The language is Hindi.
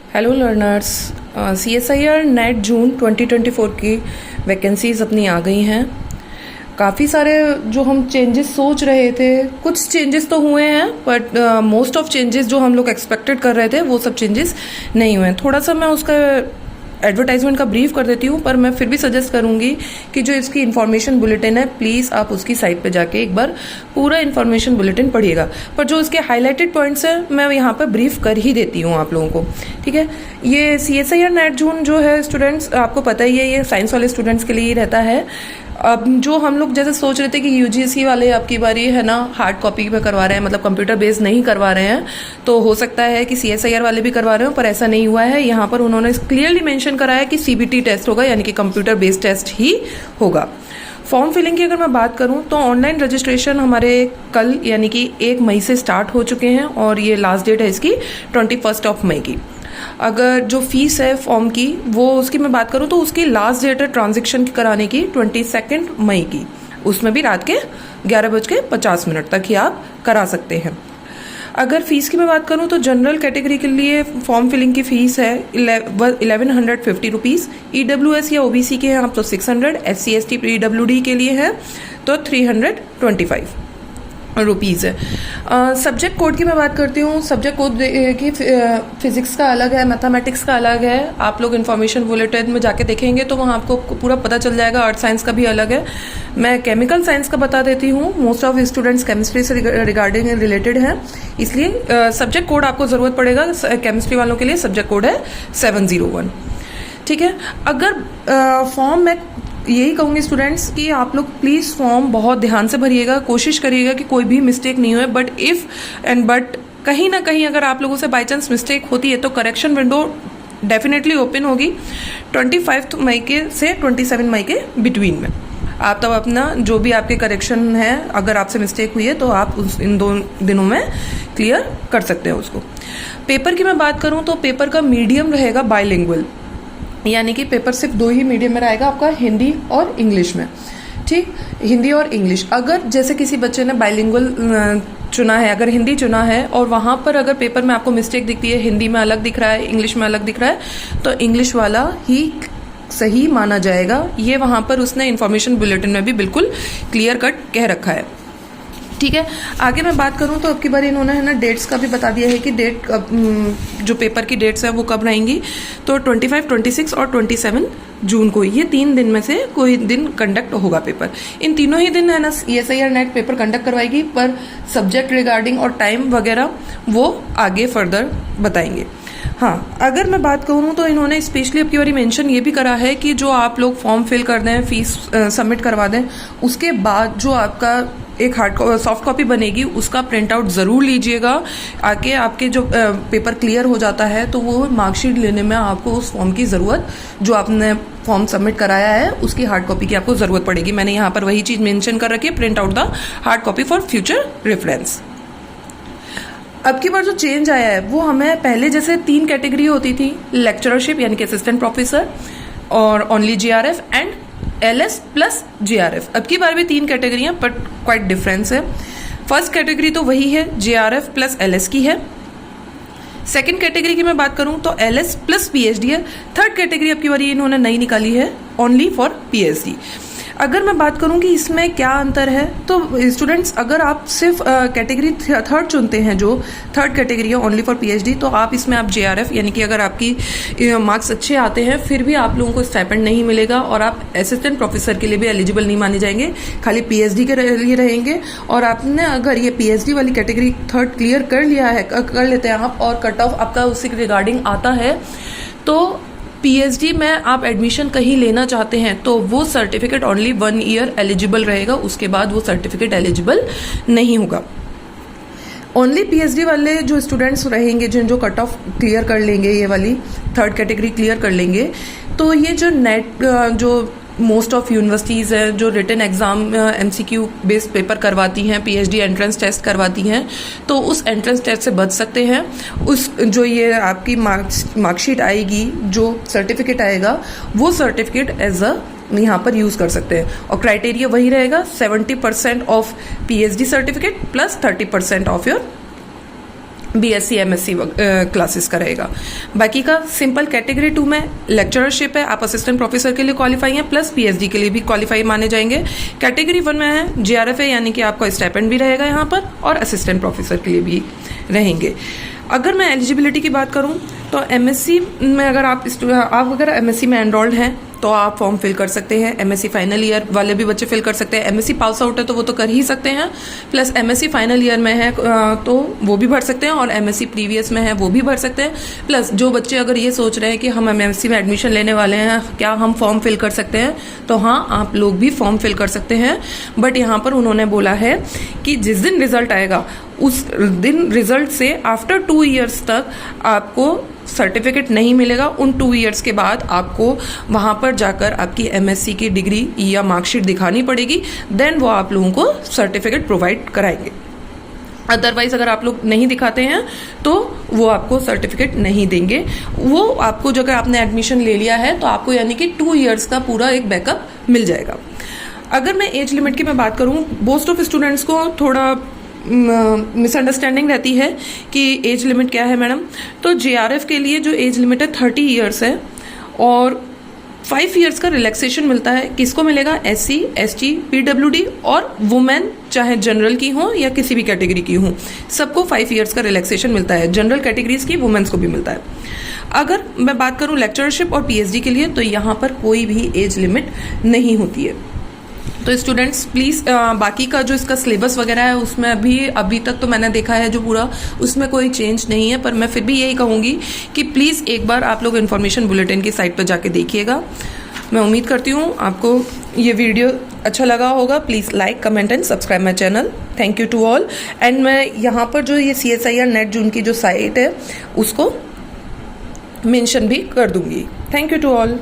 हेलो लर्नर्स, CSIR नेट जून 2024 की वैकेंसीज़ अपनी आ गई हैं। काफ़ी सारे जो हम चेंजेस सोच रहे थे, कुछ चेंजेस तो हुए हैं बट मोस्ट ऑफ चेंजेस जो हम लोग एक्सपेक्टेड कर रहे थे वो सब चेंजेस नहीं हुए हैं। थोड़ा सा मैं उसका एडवर्टाइजमेंट का ब्रीफ कर देती हूँ, पर मैं फिर भी सजेस्ट करूँगी कि जो इसकी इन्फॉर्मेशन बुलेटिन है प्लीज़ आप उसकी साइट पे जाके एक बार पूरा इन्फॉर्मेशन बुलेटिन पढ़िएगा। पर जो इसके हाईलाइटेड पॉइंट्स हैं मैं यहाँ पर ब्रीफ कर ही देती हूँ आप लोगों को, ठीक है। ये CSIR नेट जून जो है स्टूडेंट्स, आपको पता ही है ये साइंस वाले स्टूडेंट्स के लिए ही रहता है। अब जो हम लोग जैसे सोच रहे थे कि UGC वाले आपकी बारी है ना हार्ड कॉपी पे करवा रहे हैं, मतलब कंप्यूटर बेस्ड नहीं करवा रहे हैं, तो हो सकता है कि CSIR वाले भी करवा रहे हो, पर ऐसा नहीं हुआ है। यहाँ पर उन्होंने क्लियरली मेंशन करा है कि CBT टेस्ट होगा, यानी कि कंप्यूटर बेस्ड टेस्ट ही होगा। फॉर्म फिलिंग की अगर मैं बात करूं तो ऑनलाइन रजिस्ट्रेशन हमारे कल यानी कि 1 मई से स्टार्ट हो चुके हैं और ये लास्ट डेट है इसकी 21 मई की। अगर जो फीस है फॉर्म की वो उसकी मैं बात करूं तो उसकी लास्ट डेट है ट्रांजेक्शन कराने की 22 मई की। उसमें भी रात के 11:50 तक ही आप करा सकते हैं। अगर फीस की मैं बात करूं तो जनरल कैटेगरी के लिए फॉर्म फिलिंग की फीस है 1150 रुपीज़। EWS या OBC के हैं आप तो 600, SC ST PWD के लिए है तो 325 रुपीज़ है। सब्जेक्ट कोड की मैं बात करती हूँ। सब्जेक्ट कोड की फिजिक्स का अलग है, मैथमेटिक्स का अलग है। आप लोग इन्फॉर्मेशन बुलेटिन में जाके देखेंगे तो वहाँ आपको पूरा पता चल जाएगा। आर्ट साइंस का भी अलग है। मैं केमिकल साइंस का बता देती हूँ। मोस्ट ऑफ स्टूडेंट्स केमिस्ट्री से रिगार्डिंग रिलेटेड हैं, इसलिए सब्जेक्ट कोड आपको ज़रूरत पड़ेगा। केमिस्ट्री वालों के लिए सब्जेक्ट कोड है 701, ठीक है। अगर फॉर्म में यही कहूँगी स्टूडेंट्स कि आप लोग प्लीज़ फॉर्म बहुत ध्यान से भरिएगा, कोशिश करिएगा कि कोई भी मिस्टेक नहीं हो। बट कहीं ना कहीं अगर आप लोगों से बाई चांस मिस्टेक होती है तो करेक्शन विंडो डेफिनेटली ओपन होगी 25 मई के से 27 मई के बिटवीन में। आप तब अपना जो भी आपके करेक्शन है, अगर आपसे मिस्टेक हुई है तो आप इन 2 दिनों में क्लियर कर सकते हैं उसको। पेपर की मैं बात करूँ तो पेपर का मीडियम रहेगा बाइलिंगुअल, यानी कि पेपर सिर्फ 2 ही मीडियम में रहेगा आपका, हिंदी और इंग्लिश में, ठीक। हिंदी और इंग्लिश। अगर जैसे किसी बच्चे ने बाइलिंगुअल चुना है, अगर हिंदी चुना है और वहाँ पर अगर पेपर में आपको मिस्टेक दिखती है, हिंदी में अलग दिख रहा है, इंग्लिश में अलग दिख रहा है, तो इंग्लिश वाला ही सही माना जाएगा। ये वहाँ पर उसने इन्फॉर्मेशन बुलेटिन में भी बिल्कुल क्लियर कट कह रखा है, ठीक है। आगे मैं बात करूं तो अब की बार इन्होंने है ना डेट्स का भी बता दिया है कि डेट जो पेपर की डेट्स है वो कब रहेंगी। तो 25, 26 और 27 जून को ये 3 दिन में से कोई दिन कंडक्ट होगा पेपर। इन तीनों ही दिन है ना CSIR नेट पेपर कंडक्ट करवाएगी, पर सब्जेक्ट रिगार्डिंग और टाइम वगैरह वो आगे फर्दर बताएंगे। हाँ, अगर मैं बात करूँ तो इन्होंने स्पेशली अब की बारी मेंशन ये भी करा है कि जो आप लोग फॉर्म फिल कर दें, फीस सबमिट करवा दें, उसके बाद जो आपका एक सॉफ्ट कॉपी बनेगी उसका प्रिंट आउट ज़रूर लीजिएगा। आके आपके जो पेपर क्लियर हो जाता है तो वो मार्कशीट लेने में आपको उस फॉर्म की ज़रूरत, जो आपने फॉर्म सबमिट कराया है उसकी हार्ड कॉपी की आपको ज़रूरत पड़ेगी। मैंने यहाँ पर वही चीज़ मेंशन कर रखी है, print out the hard copy for future reference. अब की बार जो चेंज आया है वो हमें पहले जैसे 3 कैटेगरी होती थी, लेक्चरशिप यानी कि असिस्टेंट प्रोफेसर और only JRF and LS plus JRF। अब की बार भी 3 कैटेगरियां, बट क्वाइट डिफरेंस है। फर्स्ट कैटेगरी तो वही है, JRF प्लस LS की है। सेकंड कैटेगरी की मैं बात करूं तो LS प्लस PhD है। थर्ड कैटेगरी अब की बार इन्होंने नई निकाली है, ओनली फॉर PhD। अगर मैं बात करूं कि इसमें क्या अंतर है तो स्टूडेंट्स, अगर आप सिर्फ कैटेगरी थर्ड चुनते हैं, जो थर्ड कैटेगरी है ओनली फॉर PhD, तो आप इसमें आप JRF यानी कि अगर आपकी मार्क्स अच्छे आते हैं फिर भी आप लोगों को स्टाइपेंड नहीं मिलेगा और आप असिस्टेंट प्रोफेसर के लिए भी एलिजिबल नहीं माने जाएंगे, खाली PhD के लिए रहेंगे। और आपने अगर ये PhD वाली कैटेगरी थर्ड क्लियर कर लिया है, कर लेते हैं आप, और कट ऑफ आपका उसी रिगार्डिंग आता है, तो PhD में आप एडमिशन कहीं लेना चाहते हैं तो वो सर्टिफिकेट ओनली 1 ईयर एलिजिबल रहेगा, उसके बाद वो सर्टिफिकेट एलिजिबल नहीं होगा। ओनली PhD वाले जो स्टूडेंट्स रहेंगे, जो कट ऑफ क्लियर कर लेंगे, ये वाली थर्ड कैटेगरी क्लियर कर लेंगे, तो ये जो नेट जो मोस्ट ऑफ यूनिवर्सिटीज़ हैं जो written exam MCQ based paper करवाती हैं, PhD एंट्रेंस टेस्ट करवाती हैं, तो उस एंट्रेंस टेस्ट से बच सकते हैं। उस जो ये आपकी मार्कशीट आएगी, जो सर्टिफिकेट आएगा, वो सर्टिफिकेट एज अ यहाँ पर यूज़ कर सकते हैं। और क्राइटेरिया वही रहेगा, 70% of PhD certificate plus 30% of your BSc MSc classes का रहेगा। बाकी का सिंपल कैटेगरी 2 में लेक्चरशिप है, आप असिस्टेंट प्रोफेसर के लिए क्वालिफाई हैं, प्लस PhD के लिए भी क्वालिफाई माने जाएंगे। कैटेगरी 1 में है JRF है, यानी कि आपका स्टाइपेंड भी रहेगा यहाँ पर और असिस्टेंट प्रोफेसर के लिए भी रहेंगे। अगर मैं एलिजिबिलिटी की बात करूँ तो MSc में अगर आप अगर MSc में एनरोल्ड हैं तो आप फॉर्म फिल कर सकते हैं। MSc फाइनल ईयर वाले भी बच्चे फिल कर सकते हैं। MSc पास आउट है तो वो तो कर ही सकते हैं, प्लस MSc फाइनल ईयर में है तो वो भी भर सकते हैं, और MSc प्रीवियस में है वो भी भर सकते हैं। प्लस जो बच्चे अगर ये सोच रहे हैं कि हम MSc में एडमिशन लेने वाले हैं, क्या हम फॉर्म फिल कर सकते हैं, तो हाँ, आप लोग भी फॉर्म फिल कर सकते हैं। बट यहाँ पर उन्होंने बोला है कि जिस दिन रिजल्ट आएगा उस दिन रिजल्ट से आफ्टर 2 ईयर्स तक आपको सर्टिफिकेट नहीं मिलेगा। उन 2 ईयर्स के बाद आपको वहाँ पर जाकर आपकी MSc की डिग्री या मार्कशीट दिखानी पड़ेगी, देन वो आप लोगों को सर्टिफिकेट प्रोवाइड कराएंगे। अदरवाइज अगर आप लोग नहीं दिखाते हैं तो वो आपको सर्टिफिकेट नहीं देंगे। वो आपको जो अगर आपने एडमिशन ले लिया है तो आपको यानी कि 2 ईयर्स का पूरा एक बैकअप मिल जाएगा। अगर मैं एज लिमिट की मैं बात करूँ, मोस्ट ऑफ स्टूडेंट्स को थोड़ा मिसअंडरस्टैंडिंग रहती है कि एज लिमिट क्या है मैडम। तो JRF के लिए जो एज लिमिट है 30 ईयर्स है, और 5 ईयर्स का रिलैक्सेशन मिलता है। किसको मिलेगा? SC, ST, PWD और वुमेन, चाहे जनरल की हो या किसी भी कैटेगरी की हो, सबको 5 ईयर्स का रिलैक्सेशन मिलता है। जनरल कैटेगरीज की वुमेन्स को भी मिलता है। अगर मैं बात करूं लेक्चरशिप और PhD के लिए तो यहाँ पर कोई भी एज लिमिट नहीं होती है। तो स्टूडेंट्स प्लीज़ बाकी का जो इसका सिलेबस वगैरह है उसमें अभी तक तो मैंने देखा है जो पूरा, उसमें कोई चेंज नहीं है, पर मैं फिर भी यही कहूँगी कि प्लीज़ एक बार आप लोग इन्फॉर्मेशन बुलेटिन की साइट पर जाके देखिएगा। मैं उम्मीद करती हूँ आपको ये वीडियो अच्छा लगा होगा। Please like, comment and subscribe my channel. Thank you to all. And मैं यहाँ पर जो ये CSIR नेट जून की जो साइट है उसको मेंशन भी कर दूँगी। Thank you to all.